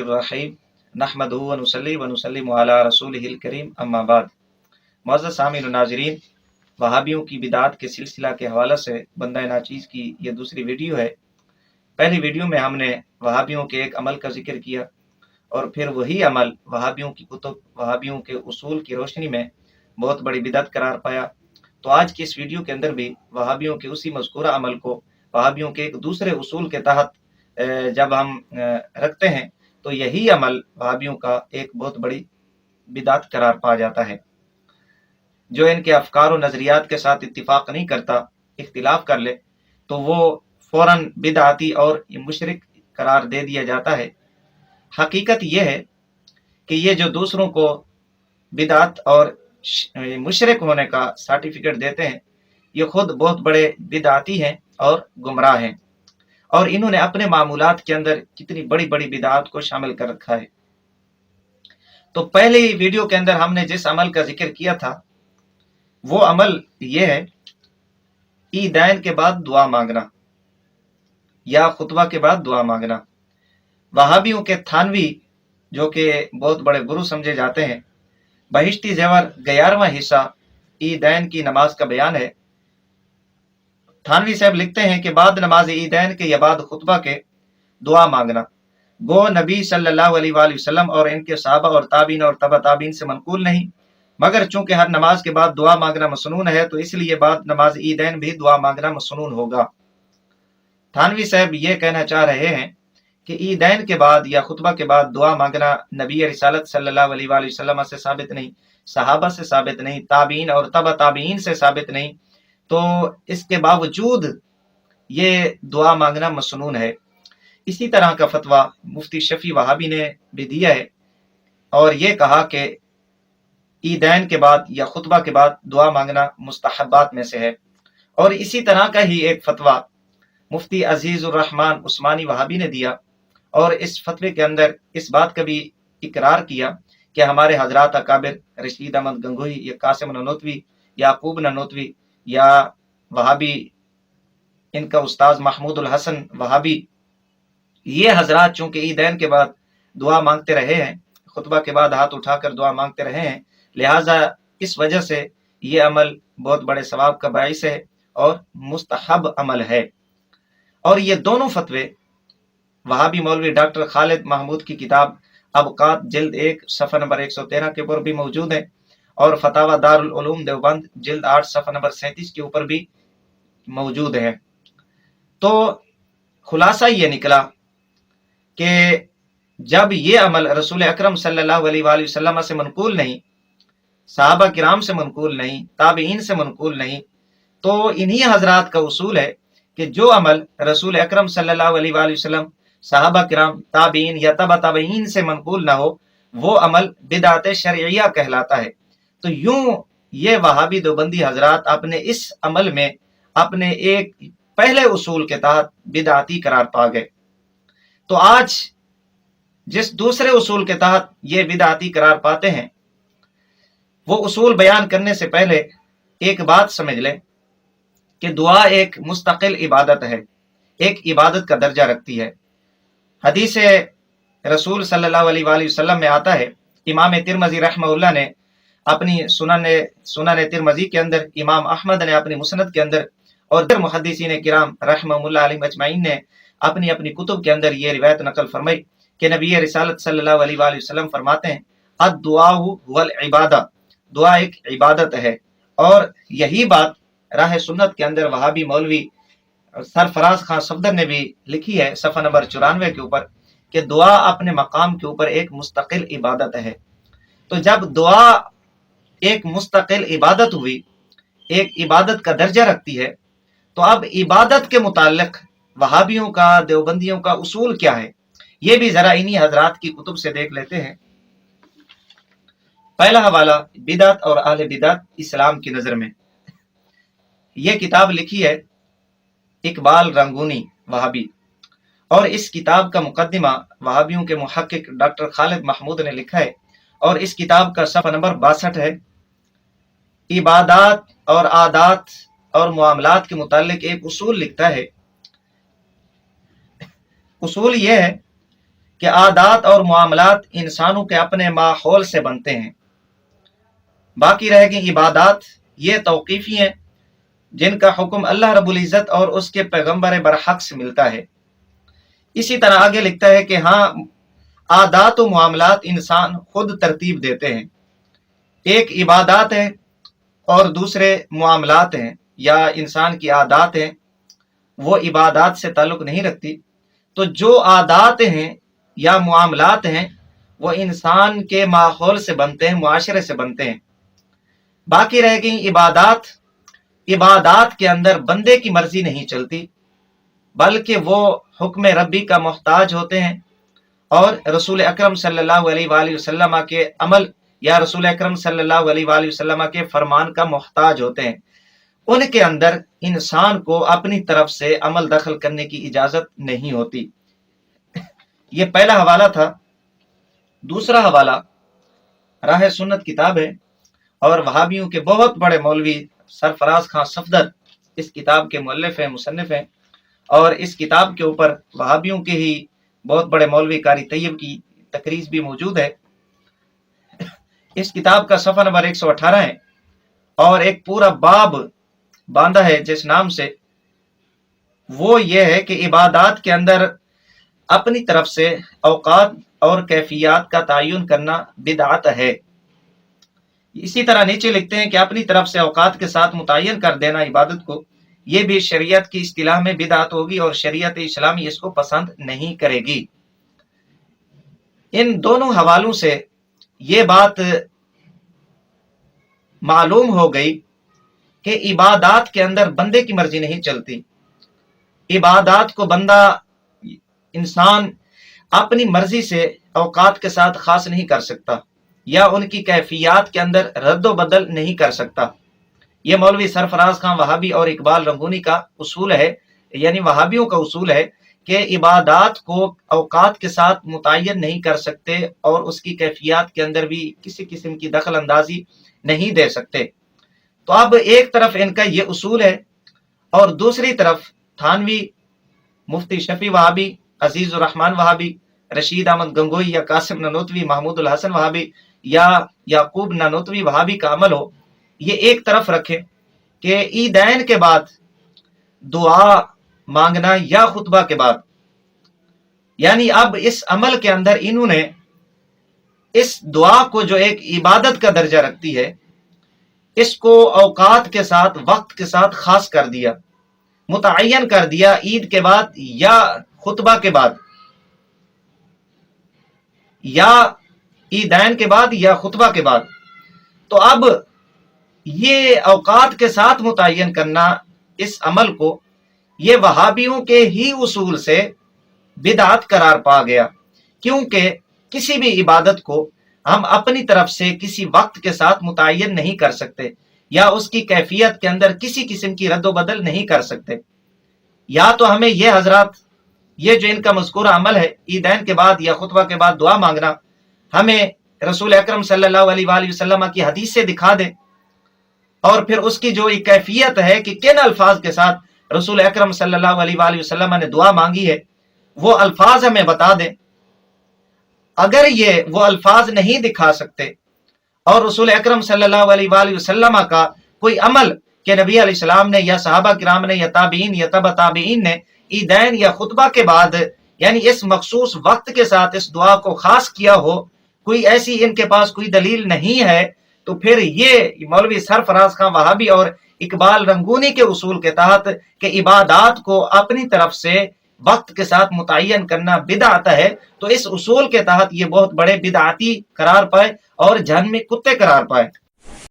الرحیم نحمدہ و نصلی و نسلم علی رسولہ الکریم اما بعد۔ معزز سامعین و ناظرین، وہابیوں کی بدعات کے سلسلہ کے حوالے سے بندہ ناچیز کی یہ دوسری ویڈیو ہے۔ پہلی ویڈیو میں ہم نے وہابیوں کے ایک عمل کا ذکر کیا اور پھر وہی عمل وہابیوں کی کتب، وہابیوں کے اصول کی روشنی میں بہت بڑی بدعت قرار پایا۔ تو آج کی اس ویڈیو کے اندر بھی وہابیوں کے اسی مذکورہ عمل کو وہابیوں کے ایک دوسرے اصول کے تحت جب ہم رکھتے ہیں تو یہی عمل وہابیوں کا ایک بہت بڑی بدعت قرار پا جاتا ہے۔ جو ان کے افکار و نظریات کے ساتھ اتفاق نہیں کرتا، اختلاف کر لے تو وہ فوراً بدعتی اور مشرک قرار دے دیا جاتا ہے۔ حقیقت یہ ہے کہ یہ جو دوسروں کو بدعت اور مشرک ہونے کا سرٹیفکیٹ دیتے ہیں، یہ خود بہت بڑے بدعتی ہیں اور گمراہ ہیں، اور انہوں نے اپنے معمولات کے اندر کتنی بڑی بڑی بدعات کو شامل کر رکھا ہے۔ تو پہلی ویڈیو کے اندر ہم نے جس عمل کا ذکر کیا تھا وہ عمل یہ ہے عیدین کے بعد دعا مانگنا یا خطبہ کے بعد دعا مانگنا۔ وہابیوں کے تھانوی جو کہ بہت بڑے گرو سمجھے جاتے ہیں، بہشتی زیور 11واں حصہ عیدین کی نماز کا بیان ہے۔ تھانوی صاحب لکھتے ہیں کہ بعد نماز عیدین کے یا بعد خطبہ کے دعا مانگنا گو نبی صلی اللہ علیہ وآلہ وسلم اور ان کے صحابہ اور تابعین اور تبع تابعین سے منقول نہیں، مگر چونکہ ہر نماز کے بعد دعا مانگنا مسنون ہے تو اس لیے بعد نماز عیدین بھی دعا مانگنا مسنون ہوگا۔ تھانوی صاحب یہ کہنا چاہ رہے ہیں کہ عیدین کے بعد یا خطبہ کے بعد دعا مانگنا نبی رسالت صلی اللہ علیہ وآلہ وسلم سے ثابت نہیں، صحابہ سے ثابت نہیں، تابعین اور تبع تابعین سے ثابت نہیں، تو اس کے باوجود یہ دعا مانگنا مسنون ہے۔ اسی طرح کا فتویٰ مفتی شفیع وہابی نے بھی دیا ہے اور یہ کہا کہ عیدین کے بعد یا خطبہ کے بعد دعا مانگنا مستحبات میں سے ہے۔ اور اسی طرح کا ہی ایک فتویٰ مفتی عزیز الرحمن عثمانی وہابی نے دیا، اور اس فتوے کے اندر اس بات کا بھی اقرار کیا کہ ہمارے حضرات اکابر رشید احمد گنگوہی یا قاسم نانوتوی، یعقوب نانوتوی یا وہابی ان کا استاذ محمود الحسن وہابی، یہ حضرات چونکہ عیدین کے بعد دعا مانگتے رہے ہیں، خطبہ کے بعد ہاتھ اٹھا کر دعا مانگتے رہے ہیں، لہٰذا اس وجہ سے یہ عمل بہت بڑے ثواب کا باعث ہے اور مستحب عمل ہے۔ اور یہ دونوں فتوے وہابی مولوی ڈاکٹر خالد محمود کی کتاب ابقات جلد 1 صفحہ نمبر 113 کے اوپر بھی موجود ہیں، اور فتاوی دارالعلوم دیوبند جلد 8 صفحہ نمبر 37 کے اوپر بھی موجود ہیں۔ تو خلاصہ یہ نکلا کہ جب یہ عمل رسول اکرم صلی اللہ علیہ وآلہ وسلم سے منقول نہیں، صحابہ کرام سے منقول نہیں، تابعین سے منقول نہیں، تو انہی حضرات کا اصول ہے کہ جو عمل رسول اکرم صلی اللہ علیہ وآلہ وسلم، صحابہ کرام، تابعین یا تبع تابعین سے منقول نہ ہو وہ عمل بدعت شرعیہ کہلاتا ہے۔ تو یوں یہ وہابی دیوبندی حضرات اپنے اس عمل میں اپنے ایک پہلے اصول کے تحت بدعتی قرار پا گئے۔ تو آج جس دوسرے اصول کے تحت یہ بدعتی قرار پاتے ہیں، وہ اصول بیان کرنے سے پہلے ایک بات سمجھ لیں کہ دعا ایک مستقل عبادت ہے، ایک عبادت کا درجہ رکھتی ہے۔ حدیث رسول صلی اللہ علیہ وآلہ وسلم میں آتا ہے، امام ترمذی رحمہ اللہ نے اپنی سنن ترمذی کے اندر، امام احمد نے اپنی مسند کے اندر، اور در محدثین کرام رحمہ اللہ علیہ اجمعین نے اپنی اپنی کتب کے اندر یہ روایت نقل فرمائی کہ نبی رسالت صلی اللہ علیہ وآلہ وسلم فرماتے ہیں الدعاء هو العبادہ، دعا ایک عبادت ہے۔ اور یہی بات راہ سنت کے اندر وہابی مولوی سرفراز خان صفدر نے بھی لکھی ہے صفحہ نمبر 94 کے اوپر کہ دعا اپنے مقام کے اوپر ایک مستقل عبادت ہے۔ تو جب دعا ایک مستقل عبادت ہوئی، ایک عبادت کا درجہ رکھتی ہے، تو اب عبادت کے متعلق وہابیوں کا، دیوبندیوں کا اصول کیا ہے، یہ بھی ذرا انہی حضرات کی کتب سے دیکھ لیتے ہیں۔ پہلا حوالہ بدعت اور اہل بدعت اسلام کی نظر میں، یہ کتاب لکھی ہے اقبال رنگونی وہابی، اور اس کتاب کا مقدمہ وہابیوں کے محقق ڈاکٹر خالد محمود نے لکھا ہے، اور اس کتاب کا صفحہ نمبر 62 ہے۔ عبادات اور عادات اور معاملات کے متعلق ایک اصول لکھتا ہے۔ اصول یہ ہے کہ عادات اور معاملات انسانوں کے اپنے ماحول سے بنتے ہیں، باقی رہ گئی عبادات، یہ توقیفی ہیں جن کا حکم اللہ رب العزت اور اس کے پیغمبر برحق سے ملتا ہے۔ اسی طرح آگے لکھتا ہے کہ ہاں، عادات و معاملات انسان خود ترتیب دیتے ہیں، ایک عبادات ہے اور دوسرے معاملات ہیں یا انسان کی عادات ہیں، وہ عبادات سے تعلق نہیں رکھتی۔ تو جو عادات ہیں یا معاملات ہیں وہ انسان کے ماحول سے بنتے ہیں، معاشرے سے بنتے ہیں۔ باقی رہ گئی عبادات، عبادات کے اندر بندے کی مرضی نہیں چلتی بلکہ وہ حکم ربی کا محتاج ہوتے ہیں، اور رسول اکرم صلی اللہ علیہ وآلہ وسلم کے عمل یا رسول اکرم صلی اللہ علیہ وآلہ وسلم کے فرمان کا محتاج ہوتے ہیں۔ ان کے اندر انسان کو اپنی طرف سے عمل دخل کرنے کی اجازت نہیں ہوتی۔ یہ پہلا حوالہ تھا۔ دوسرا حوالہ راہ سنت کتاب ہے، اور وہابیوں کے بہت بڑے مولوی سرفراز خان صفدر اس کتاب کے مؤلف ہیں، مصنف ہیں، اور اس کتاب کے اوپر وہابیوں کے ہی بہت بڑے مولوی قاری طیب کی تقریض بھی موجود ہے۔ اس کتاب کا صفحہ نمبر 118 ہے، اور ایک پورا باب باندھا ہے جس نام سے، وہ یہ ہے کہ عبادات کے اندر اپنی طرف سے اوقات اور کیفیات کا تعین کرنا بدعت ہے۔ اسی طرح نیچے لکھتے ہیں کہ اپنی طرف سے اوقات کے ساتھ متعین کر دینا عبادت کو، یہ بھی شریعت کی اصطلاح میں بدعت ہوگی اور شریعت اسلامی اس کو پسند نہیں کرے گی۔ ان دونوں حوالوں سے یہ بات معلوم ہو گئی کہ عبادات کے اندر بندے کی مرضی نہیں چلتی۔ عبادات کو بندہ، انسان اپنی مرضی سے اوقات کے ساتھ خاص نہیں کر سکتا یا ان کی کیفیات کے اندر رد و بدل نہیں کر سکتا۔ یہ مولوی سرفراز خان وہابی اور اقبال رنگونی کا اصول ہے، یعنی وہابیوں کا اصول ہے کہ عبادات کو اوقات کے ساتھ متعین نہیں کر سکتے اور اس کی کیفیات کے اندر بھی کسی قسم کی دخل اندازی نہیں دے سکتے۔ تو اب ایک طرف ان کا یہ اصول ہے، اور دوسری طرف تھانوی، مفتی شفیع وہابی، عزیز الرحمن وہابی، رشید احمد گنگوئی یا قاسم نانوتوی، محمود الحسن وہابی یا یعقوب نانوتوی وہابی کا عمل ہو، یہ ایک طرف رکھے کہ عیدین کے بعد دعا مانگنا یا خطبہ کے بعد، یعنی اب اس عمل کے اندر انہوں نے اس دعا کو جو ایک عبادت کا درجہ رکھتی ہے، اس کو اوقات کے ساتھ، وقت کے ساتھ خاص کر دیا، متعین کر دیا، عید کے بعد یا خطبہ کے بعد، یا عیدین کے بعد یا خطبہ کے بعد۔ تو اب یہ اوقات کے ساتھ متعین کرنا اس عمل کو، یہ وہابیوں کے ہی اصول سے بدعت قرار پا گیا، کیونکہ کسی بھی عبادت کو ہم اپنی طرف سے کسی وقت کے ساتھ متعین نہیں کر سکتے یا اس کی کیفیت کے اندر کسی قسم کی رد و بدل نہیں کر سکتے۔ یا تو ہمیں یہ حضرات، یہ جو ان کا مذکورہ عمل ہے عیدین کے بعد یا خطبہ کے بعد دعا مانگنا، ہمیں رسول اکرم صلی اللہ علیہ وآلہ وسلم کی حدیث سے دکھا دے، اور پھر اس کی جو کیفیت ہے کہ کن الفاظ کے ساتھ رسول اکرم صلی اللہ علیہ وآلہ وسلم نے دعا مانگی ہے، وہ الفاظ ہمیں بتا دیں۔ اگر یہ وہ الفاظ نہیں دکھا سکتے اور رسول اکرم صلی اللہ علیہ وآلہ وسلم کا کوئی عمل کہ نبی علیہ السلام نے یا صحابہ کرام نے یا تابعین یا تبع تابعین نے عیدین یا خطبہ کے بعد، یعنی اس مخصوص وقت کے ساتھ اس دعا کو خاص کیا ہو، کوئی ایسی ان کے پاس کوئی دلیل نہیں ہے، تو پھر یہ مولوی سرفراز خان وہابی اور اقبال رنگونی کے اصول کے تحت کہ عبادات کو اپنی طرف سے وقت کے ساتھ متعین کرنا بدعت ہے، تو اس اصول کے تحت یہ بہت بڑے بدعتی قرار پائے اور جہنمی کتے قرار پائے۔